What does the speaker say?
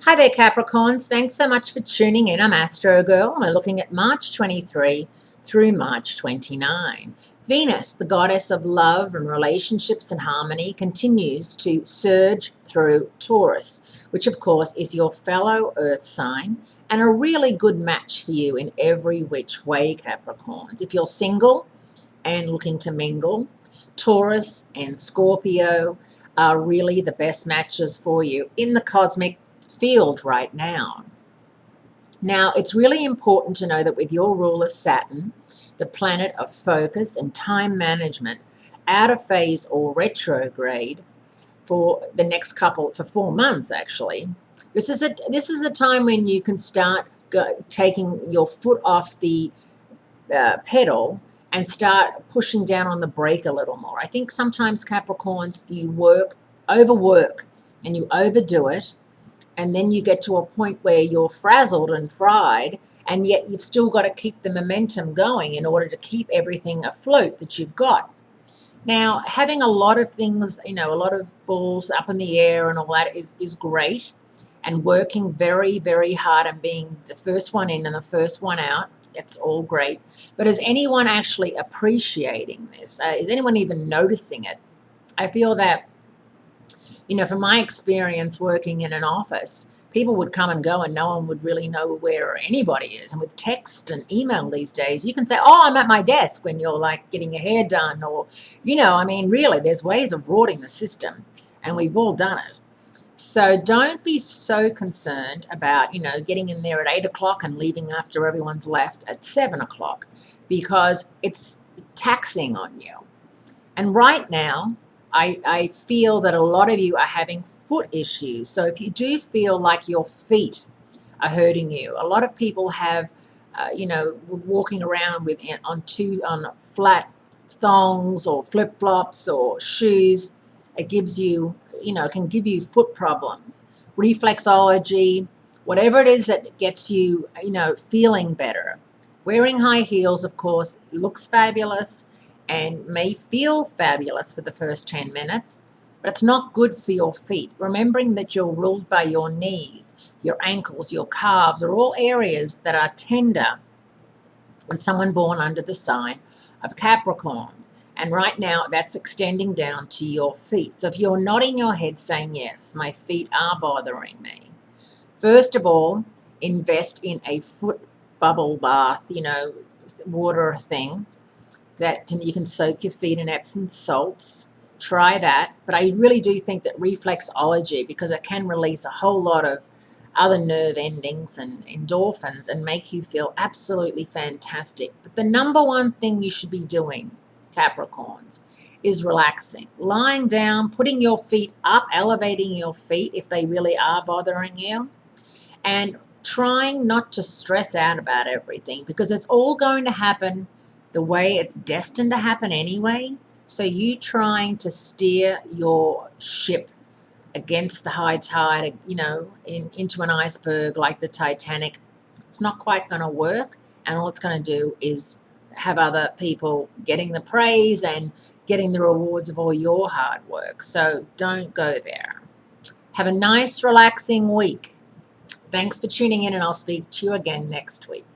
Hi there, Capricorns. Thanks so much for tuning in. I'm Astrogirl, and we're looking at March 23 through March 29. Venus, the goddess of love and relationships and harmony, continues to surge through Taurus, which of course is your fellow earth sign and a really good match for you in every which way, Capricorns. If you're single and looking to mingle, Taurus and Scorpio are really the best matches for you in the cosmic field right now. Now, it's really important to know that with your ruler Saturn, the planet of focus and time management, out of phase or retrograde for the next for 4 months actually, this is a time when you can start taking your foot off the pedal and start pushing down on the brake a little more. I think sometimes Capricorns, you overwork and you overdo it, and then you get to a point where you're frazzled and fried, and yet you've still got to keep the momentum going in order to keep everything afloat that you've got. Now, having a lot of things, a lot of balls up in the air and all that is great, and working very, very hard and being the first one in and the first one out, it's all great. But is anyone actually appreciating this? Is anyone even noticing it? I feel that from my experience working in an office, people would come and go and no one would really know where anybody is. And with text and email these days, you can say, oh, I'm at my desk when you're like getting your hair done, or, really, there's ways of rorting the system, and we've all done it. So don't be so concerned about, getting in there at 8 o'clock and leaving after everyone's left at 7 o'clock, because it's taxing on you. And right now, I feel that a lot of you are having foot issues. So if you do feel like your feet are hurting you, a lot of people have, walking around on flat thongs or flip-flops or shoes. It gives you, it can give you foot problems, reflexology, whatever it is that gets you, feeling better. Wearing high heels, of course, looks fabulous and may feel fabulous for the first 10 minutes, but it's not good for your feet. Remembering that you're ruled by your knees, your ankles, your calves are all areas that are tender in someone born under the sign of Capricorn. And right now, that's extending down to your feet. So if you're nodding your head saying, yes, my feet are bothering me, first of all, invest in a foot bubble bath, water thing that you can soak your feet in Epsom salts. Try that. But I really do think that reflexology, because it can release a whole lot of other nerve endings and endorphins and make you feel absolutely fantastic. But the number one thing you should be doing, Capricorns, is relaxing. Lying down, putting your feet up, elevating your feet if they really are bothering you, and trying not to stress out about everything, because it's all going to happen the way it's destined to happen anyway. So you trying to steer your ship against the high tide, into an iceberg like the Titanic, it's not quite going to work. And all it's going to do is have other people getting the praise and getting the rewards of all your hard work. So don't go there. Have a nice, relaxing week. Thanks for tuning in, and I'll speak to you again next week.